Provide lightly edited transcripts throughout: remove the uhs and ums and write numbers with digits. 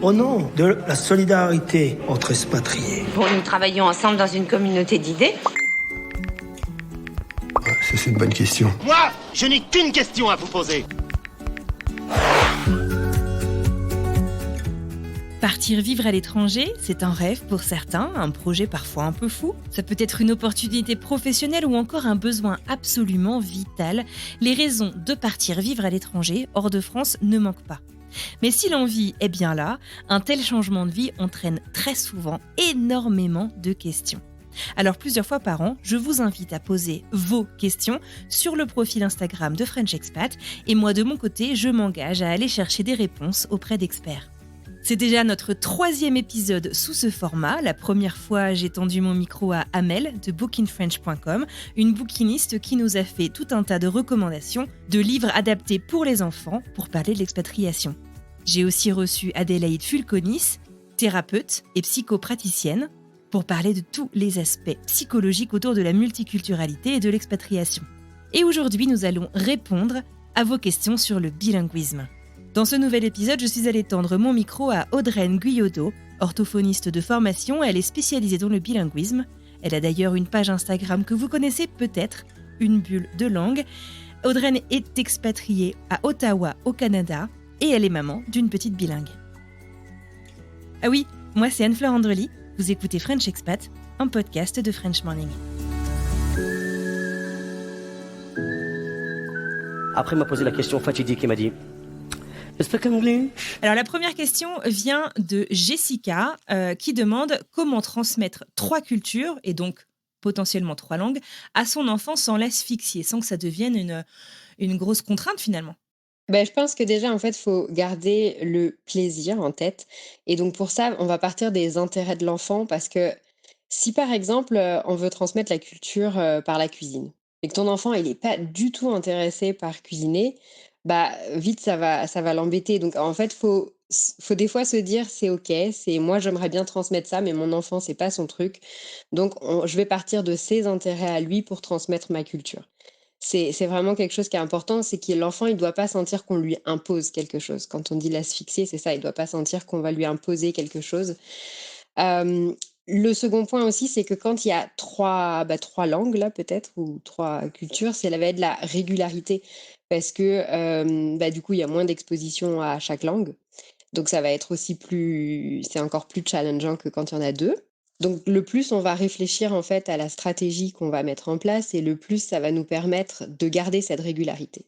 au nom de la solidarité entre expatriés. Bon, nous travaillons ensemble dans une communauté d'idées. Ça, c'est une bonne question. Moi, je n'ai qu'une question à vous poser. Partir vivre à l'étranger, c'est un rêve pour certains, un projet parfois un peu fou. Ça peut être une opportunité professionnelle ou encore un besoin absolument vital. Les raisons de partir vivre à l'étranger, hors de France, ne manquent pas. Mais si l'envie est bien là, un tel changement de vie entraîne très souvent énormément de questions. Alors plusieurs fois par an, je vous invite à poser vos questions sur le profil Instagram de French Expat et moi de mon côté, je m'engage à aller chercher des réponses auprès d'experts. C'est déjà notre 3e épisode sous ce format. La première fois, j'ai tendu mon micro à Amel de bookingfrench.com, une bouquiniste qui nous a fait tout un tas de recommandations de livres adaptés pour les enfants pour parler de l'expatriation. J'ai aussi reçu Adélaïde Fulconis, thérapeute et psychopraticienne, pour parler de tous les aspects psychologiques autour de la multiculturalité et de l'expatriation. Et aujourd'hui, nous allons répondre à vos questions sur le bilinguisme. Dans ce nouvel épisode, je suis allée tendre mon micro à Audreyne Guyaudeau, orthophoniste de formation. Elle est spécialisée dans le bilinguisme. Elle a d'ailleurs une page Instagram que vous connaissez peut-être, Une bulle de langue. Audreyne est expatriée à Ottawa, au Canada, et elle est maman d'une petite bilingue. Ah oui, moi c'est Anne-Fleur Andrely. Vous écoutez French Expat, un podcast de French Morning. Après, il m'a posé la question fatidique, il m'a dit « Speak English ?» Alors la première question vient de Jessica qui demande comment transmettre 3 cultures, et donc potentiellement 3 langues, à son enfant sans l'asphyxier, sans que ça devienne une grosse contrainte finalement. Je pense que déjà, en fait, faut garder le plaisir en tête. Et donc, pour ça, on va partir des intérêts de l'enfant parce que si, par exemple, on veut transmettre la culture par la cuisine et que ton enfant, il n'est pas du tout intéressé par cuisiner, vite, ça va l'embêter. Donc, en fait, faut des fois se dire, c'est OK, c'est moi, j'aimerais bien transmettre ça, mais mon enfant, c'est pas son truc. Donc, je vais partir de ses intérêts à lui pour transmettre ma culture. C'est vraiment quelque chose qui est important, c'est que l'enfant, il doit pas sentir qu'on lui impose quelque chose. Quand on dit l'asphyxier, c'est ça, il doit pas sentir qu'on va lui imposer quelque chose. Le second point aussi, c'est que quand il y a 3 langues là peut-être ou 3 cultures, c'est la va être de la régularité parce que, du coup, il y a moins d'exposition à chaque langue. Donc ça va être aussi c'est encore plus challengeant que quand il y en a 2. Donc le plus on va réfléchir en fait à la stratégie qu'on va mettre en place et le plus ça va nous permettre de garder cette régularité.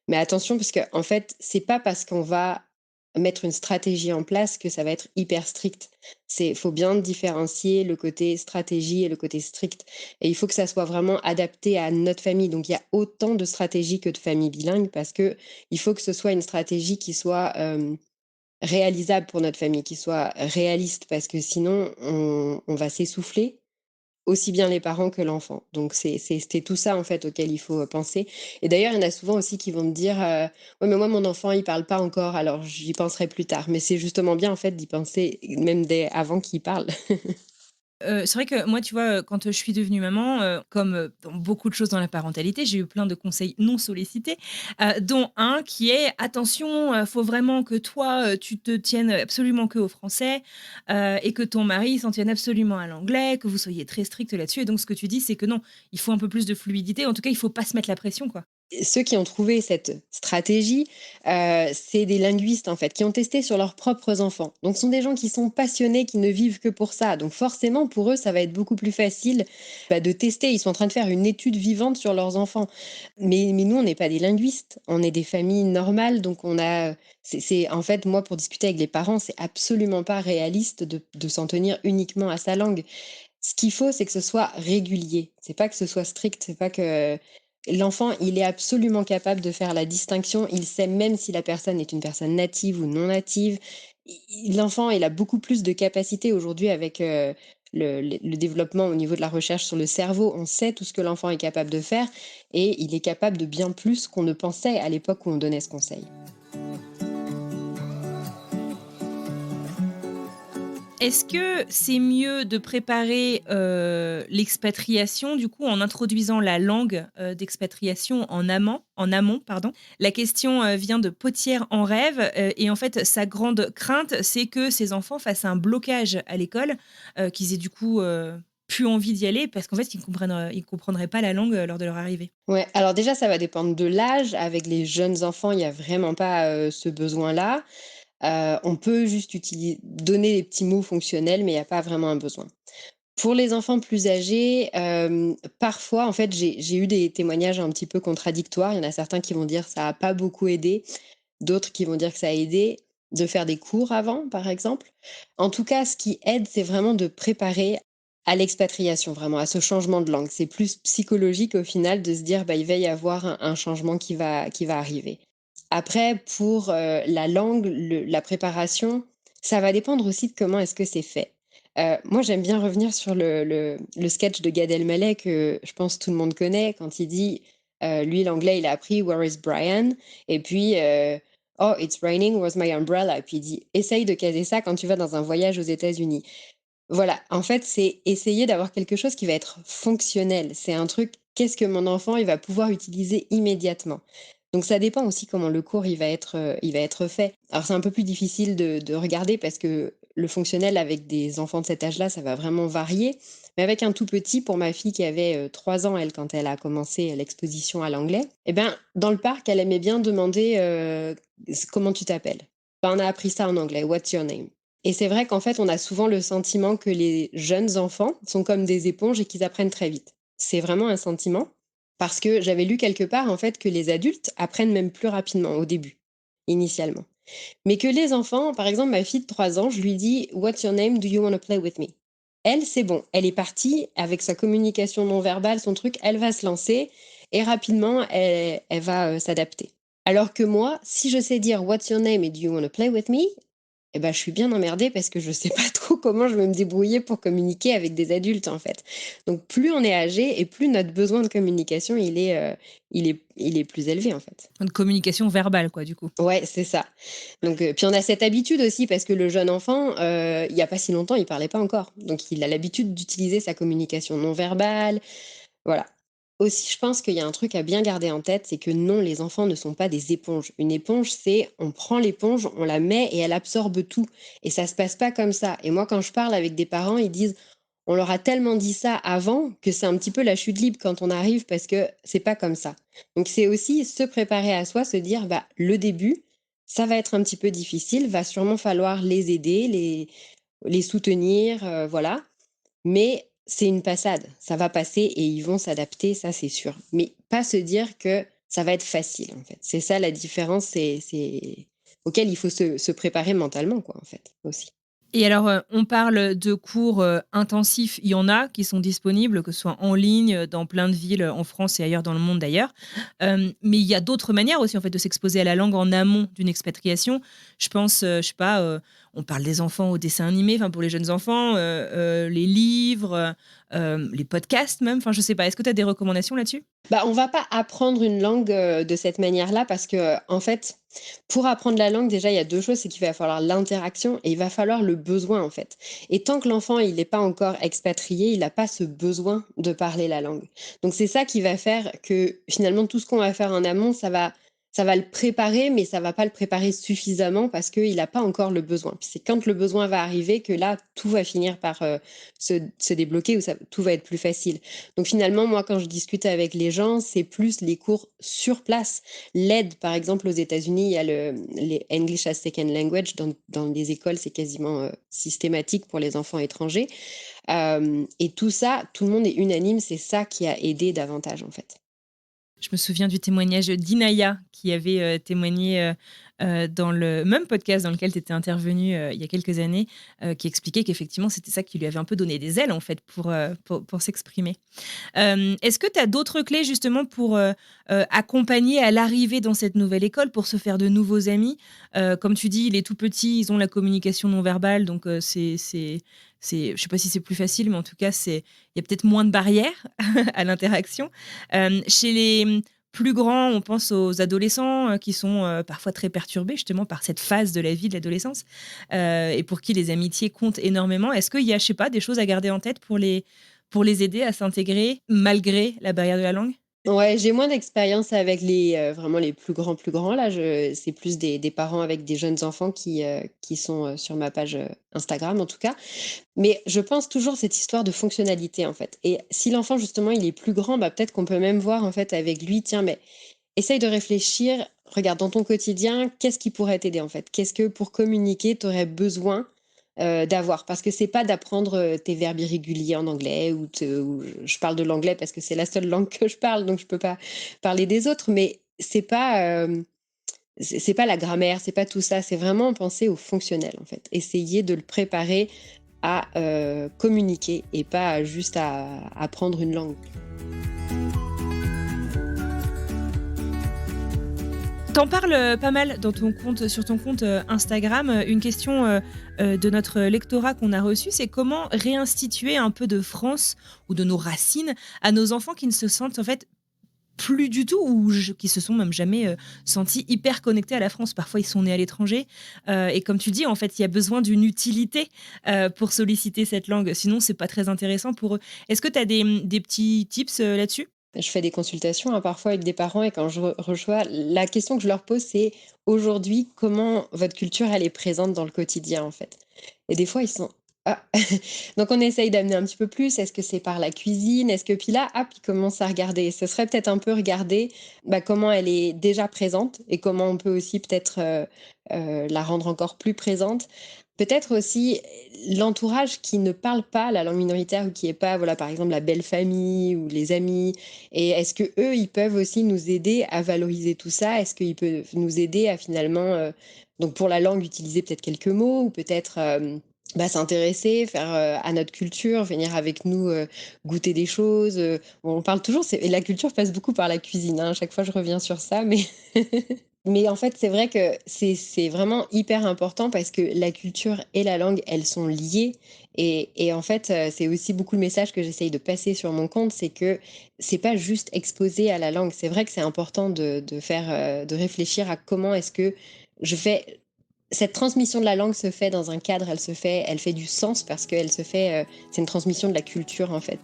Mais attention parce que en fait, c'est pas parce qu'on va mettre une stratégie en place que ça va être hyper strict. Faut bien différencier le côté stratégie et le côté strict. Et il faut que ça soit vraiment adapté à notre famille. Donc il y a autant de stratégies que de familles bilingues parce que il faut que ce soit une stratégie qui soit réalisable pour notre famille, qui soit réaliste parce que sinon on va s'essouffler, aussi bien les parents que l'enfant. Donc c'est tout ça en fait auquel il faut penser. Et d'ailleurs, il y en a souvent aussi qui vont me dire ouais mais moi mon enfant il parle pas encore, alors j'y penserai plus tard. Mais c'est justement bien en fait d'y penser même dès avant qu'il parle. C'est vrai que moi, tu vois, quand je suis devenue maman, comme dans beaucoup de choses dans la parentalité, j'ai eu plein de conseils non sollicités, dont un qui est: «Attention, faut vraiment que toi, tu te tiennes absolument que au français, et que ton mari s'en tienne absolument à l'anglais, que vous soyez très strict là-dessus». Et donc ce que tu dis, c'est que non, il faut un peu plus de fluidité. En tout cas, il faut pas se mettre la pression, quoi. Ceux qui ont trouvé cette stratégie, c'est des linguistes, en fait, qui ont testé sur leurs propres enfants. Donc ce sont des gens qui sont passionnés, qui ne vivent que pour ça. Donc forcément, pour eux, ça va être beaucoup plus facile, de tester. Ils sont en train de faire une étude vivante sur leurs enfants. Mais nous, on n'est pas des linguistes, on est des familles normales, donc on a c'est en fait, moi, pour discuter avec les parents, c'est absolument pas réaliste de s'en tenir uniquement à sa langue. Ce qu'il faut, c'est que ce soit régulier. C'est pas que ce soit strict, c'est pas que l'enfant, il est absolument capable de faire la distinction. Il sait même si la personne est une personne native ou non native. L'enfant, il a beaucoup plus de capacité aujourd'hui avec le développement au niveau de la recherche sur le cerveau. On sait tout ce que l'enfant est capable de faire et il est capable de bien plus qu'on ne pensait à l'époque où on donnait ce conseil. Est-ce que c'est mieux de préparer l'expatriation, du coup, en introduisant la langue d'expatriation en amont, pardon. La question vient de Potière en rêve, et en fait, sa grande crainte, c'est que ses enfants fassent un blocage à l'école, qu'ils aient du coup plus envie d'y aller, parce qu'en fait, ils comprendraient pas la langue lors de leur arrivée. Ouais, alors déjà, ça va dépendre de l'âge. Avec les jeunes enfants, il y a vraiment pas, ce besoin-là. On peut juste donner des petits mots fonctionnels, mais il y a pas vraiment un besoin. Pour les enfants plus âgés, parfois, en fait, j'ai eu des témoignages un petit peu contradictoires. Il y en a certains qui vont dire: «Ça a pas beaucoup aidé», d'autres qui vont dire que ça a aidé, de faire des cours avant, par exemple. En tout cas, ce qui aide, c'est vraiment de préparer à l'expatriation, vraiment, à ce changement de langue. C'est plus psychologique au final de se dire: «Bah, il va y avoir un changement qui va arriver». Après pour, la langue, la préparation, ça va dépendre aussi de comment est-ce que c'est fait. Moi, j'aime bien revenir sur le sketch de Gad Elmaleh que je pense tout le monde connaît quand il dit, lui l'anglais, il a appris «Where is Brian?» et puis, «Oh, it's raining, where's my umbrella?» et puis il dit: «Essaye de caser ça quand tu vas dans un voyage aux États-Unis». Voilà, en fait, c'est essayer d'avoir quelque chose qui va être fonctionnel. C'est un truc, qu'est-ce que mon enfant, il va pouvoir utiliser immédiatement? Donc ça dépend aussi comment le cours, il va être fait. Alors c'est un peu plus difficile de regarder parce que le fonctionnel avec des enfants de cet âge-là, ça va vraiment varier. Mais avec un tout petit, pour ma fille qui avait 3 ans, elle, quand elle a commencé l'exposition à l'anglais, eh ben, dans le parc, elle aimait bien demander comment tu t'appelles. Ben, on a appris ça en anglais, what's your name? Et c'est vrai qu'en fait, on a souvent le sentiment que les jeunes enfants sont comme des éponges et qu'ils apprennent très vite. C'est vraiment un sentiment parce que j'avais lu quelque part en fait que les adultes apprennent même plus rapidement au début, initialement. Mais que les enfants, par exemple ma fille de 3 ans, je lui dis: «What's your name? Do you wanna play with me?» Elle, c'est bon, elle est partie avec sa communication non verbale, son truc, elle va se lancer et rapidement elle va, s'adapter. Alors que moi, si je sais dire: «What's your name et do you wanna play with me?» eh ben, je suis bien emmerdée parce que je sais pas trop comment je vais me débrouiller pour communiquer avec des adultes, en fait. Donc plus on est âgé et plus notre besoin de communication, il est plus élevé, en fait. Une communication verbale, quoi, du coup. Ouais, c'est ça. Donc puis on a cette habitude aussi parce que le jeune enfant, il y a pas si longtemps, il parlait pas encore. Donc il a l'habitude d'utiliser sa communication non verbale, voilà. Aussi, je pense qu'il y a un truc à bien garder en tête, c'est que non, les enfants ne sont pas des éponges. Une éponge, c'est on prend l'éponge, on la met et elle absorbe tout. Et ça se passe pas comme ça. Et moi, quand je parle avec des parents, ils disent on leur a tellement dit ça avant que c'est un petit peu la chute libre quand on arrive parce que c'est pas comme ça. Donc c'est aussi se préparer à soi, se dire bah le début, ça va être un petit peu difficile, va sûrement falloir les aider, les soutenir, voilà. Mais c'est une passade, ça va passer et ils vont s'adapter, ça c'est sûr. Mais pas se dire que ça va être facile en fait. C'est ça la différence, c'est auquel il faut se préparer mentalement quoi en fait, aussi. Et alors, on parle de cours, intensifs, il y en a qui sont disponibles, que ce soit en ligne, dans plein de villes, en France et ailleurs dans le monde d'ailleurs. Mais il y a d'autres manières aussi en fait de s'exposer à la langue en amont d'une expatriation. Je pense, je sais pas, on parle des enfants aux dessins animés, enfin pour les jeunes enfants, les livres, les podcasts même, enfin je sais pas. Est-ce que tu as des recommandations là-dessus? Bah, on va pas apprendre une langue, de cette manière-là parce que, en fait, pour apprendre la langue, déjà, il y a 2 choses, c'est qu'il va falloir l'interaction et il va falloir le besoin, en fait. Et tant que l'enfant, il n'est pas encore expatrié, il n'a pas ce besoin de parler la langue. Donc c'est ça qui va faire que, finalement, tout ce qu'on va faire en amont, ça va le préparer, mais ça va pas le préparer suffisamment parce qu'il n'a pas encore le besoin. Puis c'est quand le besoin va arriver que là, tout va finir par, se débloquer ou tout va être plus facile. Donc finalement, moi, quand je discute avec les gens, c'est plus les cours sur place. L'aide, par exemple, aux États-Unis, il y a les English as Second Language. Dans les écoles, c'est quasiment systématique pour les enfants étrangers. Et tout ça, tout le monde est unanime, c'est ça qui a aidé davantage, en fait. Je me souviens du témoignage d'Inaya qui avait, témoigné, dans le même podcast dans lequel tu étais intervenue, il y a quelques années, qui expliquait qu'effectivement c'était ça qui lui avait un peu donné des ailes en fait pour s'exprimer. Est-ce que tu as d'autres clés justement pour, accompagner à l'arrivée dans cette nouvelle école, pour se faire de nouveaux amis? Comme tu dis, les tout petits, ils ont la communication non verbale donc c'est je sais pas si c'est plus facile, mais en tout cas, il y a peut-être moins de barrières à l'interaction. Chez les plus grands, on pense aux adolescents qui sont parfois très perturbés justement par cette phase de la vie de l'adolescence et pour qui les amitiés comptent énormément. Est-ce qu'il y a, je sais pas, des choses à garder en tête pour les aider à s'intégrer malgré la barrière de la langue? Ouais, j'ai moins d'expérience avec les, vraiment les plus grands là, je c'est plus des parents avec des jeunes enfants qui sont, sur ma page, Instagram en tout cas. Mais je pense toujours cette histoire de fonctionnalité en fait et si l'enfant justement il est plus grand, bah, peut-être qu'on peut même voir en fait avec lui: «Tiens, mais essaye de réfléchir, regarde dans ton quotidien, qu'est-ce qui pourrait t'aider en fait? Qu'est-ce que pour communiquer tu aurais besoin d'avoir, parce que c'est pas d'apprendre, tes verbes irréguliers en anglais ou je parle de l'anglais parce que c'est la seule langue que je parle, donc je peux pas parler des autres, mais c'est pas la grammaire, c'est pas tout ça, c'est vraiment penser au fonctionnel, en fait. Essayer de le préparer à, communiquer et pas juste à apprendre une langue. T'en parles pas mal dans ton compte, sur ton compte Instagram. Une question de notre lectorat qu'on a reçu, c'est comment réinstituer un peu de France ou de nos racines à nos enfants qui ne se sentent en fait plus du tout ou qui se sont même jamais sentis hyper connectés à la France. Parfois, ils sont nés à l'étranger et comme tu dis, en fait, il y a besoin d'une utilité pour solliciter cette langue. Sinon, c'est pas très intéressant pour eux. Est-ce que tu as des petits tips là-dessus? Je fais des consultations, hein, parfois avec des parents et quand je reçois, la question que je leur pose, c'est: «Aujourd'hui, comment votre culture, elle est présente dans le quotidien, en fait?» Et des fois, ils sont: «Ah!» Donc on essaye d'amener un petit peu plus. Est-ce que c'est par la cuisine? Est-ce que puis là, hop, ils commencent à regarder. Ce serait peut-être un peu regarder, bah, comment elle est déjà présente et comment on peut aussi peut-être, la rendre encore plus présente. Peut-être aussi l'entourage qui ne parle pas la langue minoritaire ou qui est pas, voilà, par exemple, la belle famille ou les amis et est-ce que eux, ils peuvent aussi nous aider à valoriser tout ça? Est-ce qu'ils peuvent nous aider à finalement, donc pour la langue, utiliser peut-être quelques mots ou peut-être, bah, s'intéresser, faire, à notre culture, venir avec nous, goûter des choses, on parle toujours c'est et la culture passe beaucoup par la cuisine, hein, à chaque fois je reviens sur ça, mais mais en fait, c'est vrai que c'est vraiment hyper important parce que la culture et la langue, elles sont liées et en fait, c'est aussi beaucoup le message que j'essaye de passer sur mon compte, c'est que c'est pas juste exposé à la langue. C'est vrai que c'est important de faire, de réfléchir à comment est-ce que je fais cette transmission de la langue se fait dans un cadre, elle fait du sens parce qu'elle se fait, c'est une transmission de la culture, en fait.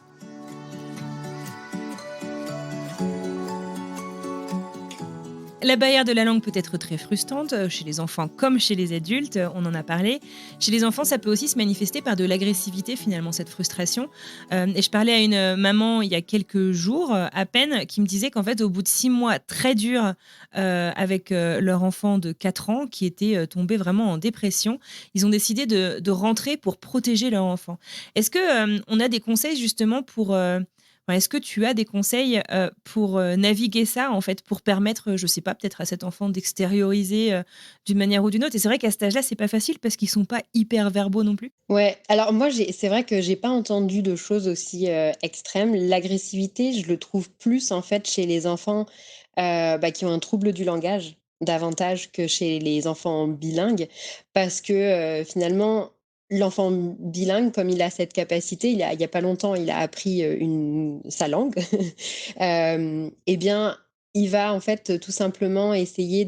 La barrière de la langue peut être très frustrante chez les enfants comme chez les adultes, on en a parlé. Chez les enfants, ça peut aussi se manifester par de l'agressivité finalement, cette frustration. Et je parlais à une maman il y a quelques jours à peine qui me disait qu'en fait au bout de 6 mois très durs avec leur enfant de 4 ans qui était tombé vraiment en dépression, ils ont décidé de rentrer pour protéger leur enfant. Est-ce que on a des conseils justement pour enfin, est-ce que tu as des conseils, pour, naviguer ça, en fait, pour permettre, je sais pas, peut-être à cet enfant d'extérioriser, d'une manière ou d'une autre? Et c'est vrai qu'à cet âge-là, c'est pas facile parce qu'ils sont pas hyper verbaux non plus. Ouais, alors moi, c'est vrai que j'ai pas entendu de choses aussi, extrêmes. L'agressivité, je le trouve plus, en fait, chez les enfants, bah, qui ont un trouble du langage, davantage que chez les enfants bilingues. Parce que, finalement, l'enfant bilingue, comme il a cette capacité, il y a pas longtemps, il a appris, une sa langue, et bien, il va, en fait, tout simplement essayer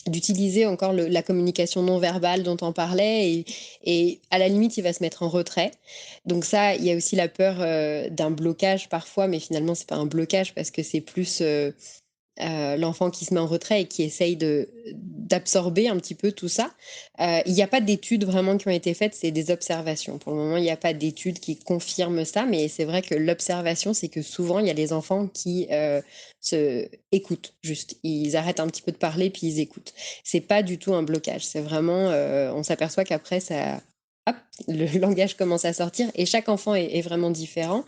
d'utiliser encore la communication non verbale dont on parlait et à la limite, il va se mettre en retrait. Donc ça, il y a aussi la peur d'un blocage parfois, mais finalement, c'est pas un blocage parce que c'est plus l'enfant qui se met en retrait et qui essaye d'absorber un petit peu tout ça. Il n'y a pas d'études vraiment qui ont été faites, c'est des observations. Pour le moment, il n'y a pas d'études qui confirment ça, mais c'est vrai que l'observation, c'est que souvent, il y a des enfants qui se écoutent juste. Ils arrêtent un petit peu de parler puis ils écoutent. C'est pas du tout un blocage. C'est vraiment, on s'aperçoit qu'après ça, hop, le langage commence à sortir et chaque enfant est vraiment différent.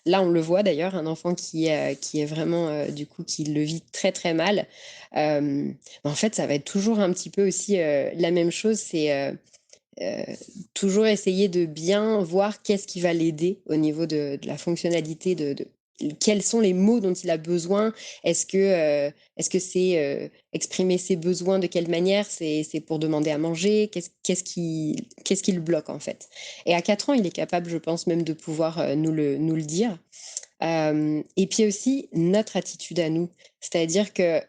Là, on le voit d'ailleurs, un enfant qui est vraiment, du coup, qui le vit très, très mal. En fait, ça va être toujours un petit peu aussi, la même chose, c'est, toujours essayer de bien voir qu'est-ce qui va l'aider au niveau de la fonctionnalité de quels sont les mots dont il a besoin? Est-ce que c'est, exprimer ses besoins de quelle manière? C'est pour demander à manger? Qu'est-ce qui le bloque, en fait? Et à 4 ans, il est capable, je pense même de pouvoir, nous le dire. Et puis aussi notre attitude à nous. C'est-à-dire que,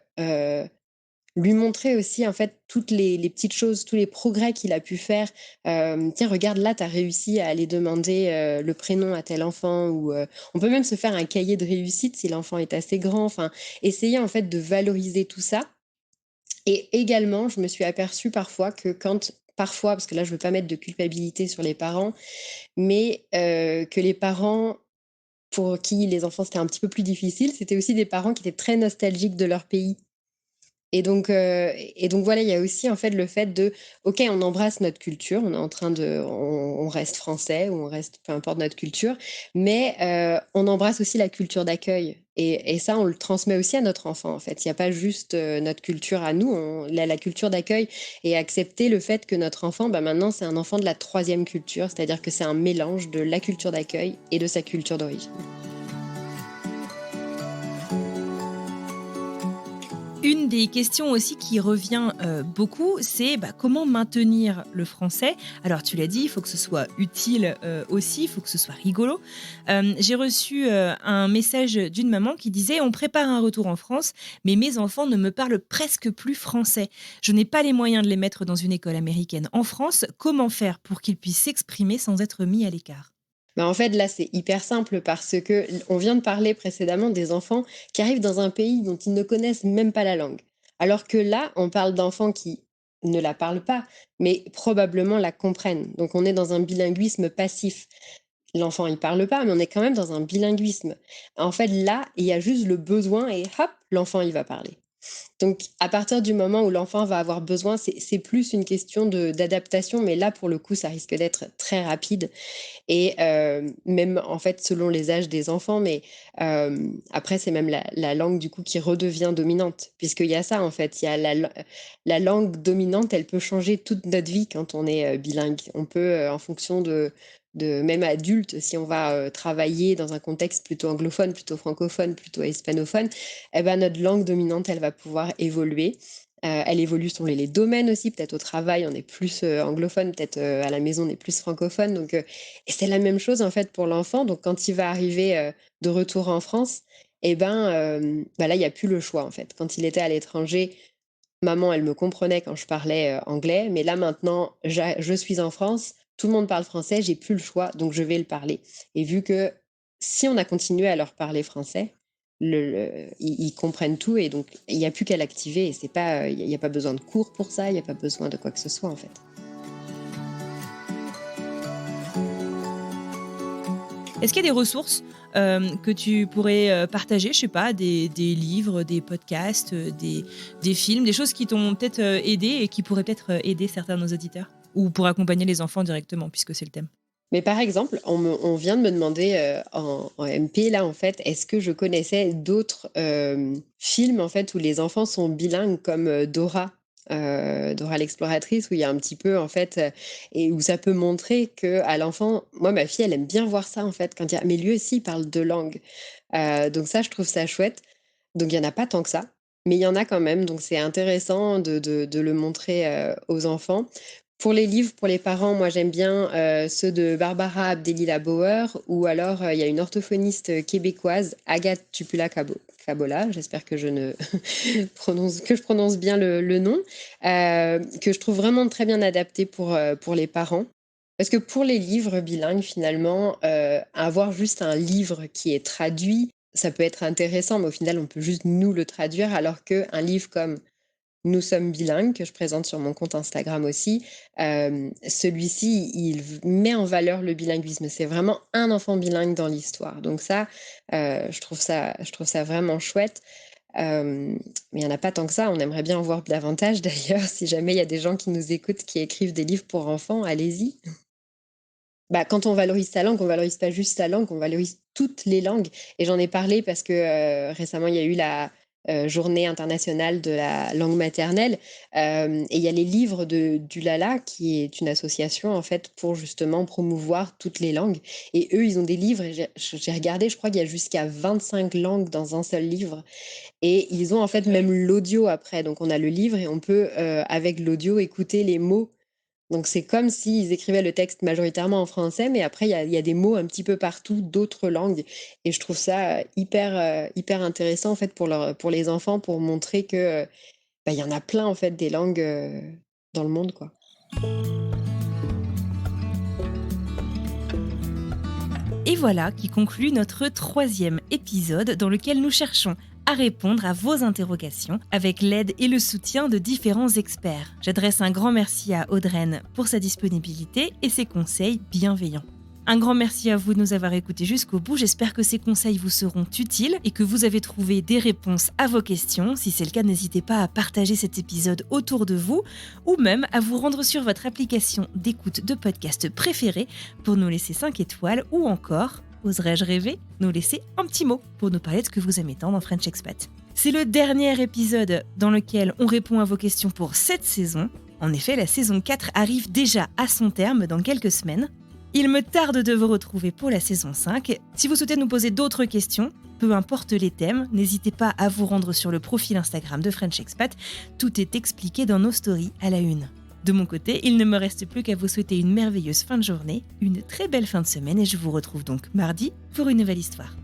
lui montrer aussi en fait toutes les petites choses, tous les progrès qu'il a pu faire. Tiens, regarde là, tu as réussi à aller demander le prénom à tel enfant, ou on peut même se faire un cahier de réussite si l'enfant est assez grand. Enfin, essayer en fait de valoriser tout ça. Et également, je me suis aperçue parfois que parfois, parce que là je veux pas mettre de culpabilité sur les parents, mais que les parents pour qui les enfants c'était un petit peu plus difficile, c'était aussi des parents qui étaient très nostalgiques de leur pays. Et donc voilà, il y a aussi en fait le fait de, OK, on embrasse notre culture, on est en train de on reste français ou on reste peu importe notre culture, mais on embrasse aussi la culture d'accueil et ça, on le transmet aussi à notre enfant, en fait. Il y a pas juste, notre culture à nous, on la culture d'accueil et accepter le fait que notre enfant, bah, maintenant, c'est un enfant de la troisième culture, c'est-à-dire que c'est un mélange de la culture d'accueil et de sa culture d'origine. Une des questions aussi qui revient beaucoup, c'est comment maintenir le français. Alors tu l'as dit, il faut que ce soit utile aussi, il faut que ce soit rigolo. J'ai reçu un message d'une maman qui disait: on prépare un retour en France, mais mes enfants ne me parlent presque plus français. Je n'ai pas les moyens de les mettre dans une école américaine en France. Comment faire pour qu'ils puissent s'exprimer sans être mis à l'écart? Bah, en fait, là, c'est hyper simple parce que on vient de parler précédemment des enfants qui arrivent dans un pays dont ils ne connaissent même pas la langue. Alors que là, on parle d'enfants qui ne la parlent pas, mais probablement la comprennent. Donc, on est dans un bilinguisme passif. L'enfant, il parle pas, mais on est quand même dans un bilinguisme. En fait, là, il y a juste le besoin et hop, l'enfant, il va parler. Donc, à partir du moment où l'enfant va avoir besoin, c'est plus une question d'adaptation, mais là, pour le coup, ça risque d'être très rapide. Et même en fait selon les âges des enfants, mais après c'est même la langue du coup qui redevient dominante. Puisqu'il y a ça en fait, il y a la langue dominante, elle peut changer toute notre vie quand on est, bilingue. On peut, en fonction de même adulte, si on va, travailler dans un contexte plutôt anglophone, plutôt francophone, plutôt hispanophone, et ben notre langue dominante, elle va pouvoir évoluer. Elle évolue selon les domaines aussi, peut-être au travail, on est plus, anglophone, peut-être, à la maison, on est plus francophone, donc et c'est la même chose, en fait, pour l'enfant, donc quand il va arriver, de retour en France et ben, bah, là, il y a plus le choix, en fait. Quand il était à l'étranger, maman, elle me comprenait quand je parlais, anglais, mais là, maintenant, je suis en France, tout le monde parle français, j'ai plus le choix, donc je vais le parler et vu que si on a continué à leur parler français, ils comprennent tout et donc il y a plus qu'à l'activer et c'est pas, il y a pas besoin de cours pour ça, il y a pas besoin de quoi que ce soit, en fait. Est-ce qu'il y a des ressources que tu pourrais partager, je sais pas, des livres, des podcasts, des films, des choses qui t'ont peut-être aidé et qui pourraient peut-être aider certains de nos auditeurs? Ou pour accompagner les enfants directement, puisque c'est le thème. Mais par exemple, on vient de me demander, en MP là, en fait, est-ce que je connaissais d'autres, films, en fait, où les enfants sont bilingues comme, Dora, Dora l'exploratrice, où il y a un petit peu, en fait, et où ça peut montrer que à l'enfant moi, ma fille, elle aime bien voir ça, en fait, quand il y a mais lui aussi, il parle 2 langues. Donc ça, je trouve ça chouette. Donc il y en a pas tant que ça, mais il y en a quand même, donc c'est intéressant de le montrer, aux enfants. Pour les livres, pour les parents, moi j'aime bien, ceux de Barbara Abdelila Bauer ou alors, il y a une orthophoniste, québécoise, Agathe Tupula Cabola, j'espère que je ne je prononce bien le nom, que je trouve vraiment très bien adapté pour les parents. Parce que pour les livres bilingues finalement, avoir juste un livre qui est traduit, ça peut être intéressant, mais au final on peut juste nous le traduire alors qu'un livre comme nous sommes bilingues, que je présente sur mon compte Instagram aussi. Celui-ci, il met en valeur le bilinguisme. C'est vraiment un enfant bilingue dans l'histoire. Donc ça, je trouve ça vraiment chouette. Mais il y en a pas tant que ça. On aimerait bien en voir davantage d'ailleurs. Si jamais il y a des gens qui nous écoutent, qui écrivent des livres pour enfants, allez-y. Bah, quand on valorise sa langue, on valorise pas juste sa langue, on valorise toutes les langues. Et j'en ai parlé parce que récemment, il y a eu la journée internationale de la langue maternelle. Et il y a les livres d'Ulala, qui est une association en fait pour justement promouvoir toutes les langues. Et eux, ils ont des livres, et j'ai regardé, je crois qu'il y a jusqu'à 25 langues dans un seul livre. Et ils ont en fait même l'audio après. Donc on a le livre et on peut, avec l'audio, écouter les mots Donc c'est comme s'ils écrivaient le texte majoritairement en français, mais après il y a des mots un petit peu partout d'autres langues et je trouve ça, hyper intéressant en fait pour les enfants, pour montrer que, il y en a plein en fait des langues, dans le monde, quoi. Et voilà qui conclut notre 3e épisode dans lequel nous cherchons à répondre à vos interrogations avec l'aide et le soutien de différents experts. J'adresse un grand merci à Audreyne pour sa disponibilité et ses conseils bienveillants. Un grand merci à vous de nous avoir écoutés jusqu'au bout. J'espère que ces conseils vous seront utiles et que vous avez trouvé des réponses à vos questions. Si c'est le cas, n'hésitez pas à partager cet épisode autour de vous ou même à vous rendre sur votre application d'écoute de podcast préférée pour nous laisser 5 étoiles ou encore, oserais-je rêver, nous laisser un petit mot pour nous parler de ce que vous aimez tant dans French Expat. C'est le dernier épisode dans lequel on répond à vos questions pour cette saison. En effet, la saison 4 arrive déjà à son terme dans quelques semaines. Il me tarde de vous retrouver pour la saison 5. Si vous souhaitez nous poser d'autres questions, peu importe les thèmes, n'hésitez pas à vous rendre sur le profil Instagram de French Expat. Tout est expliqué dans nos stories à la une. De mon côté, il ne me reste plus qu'à vous souhaiter une merveilleuse fin de journée, une très belle fin de semaine et je vous retrouve donc mardi pour une nouvelle histoire.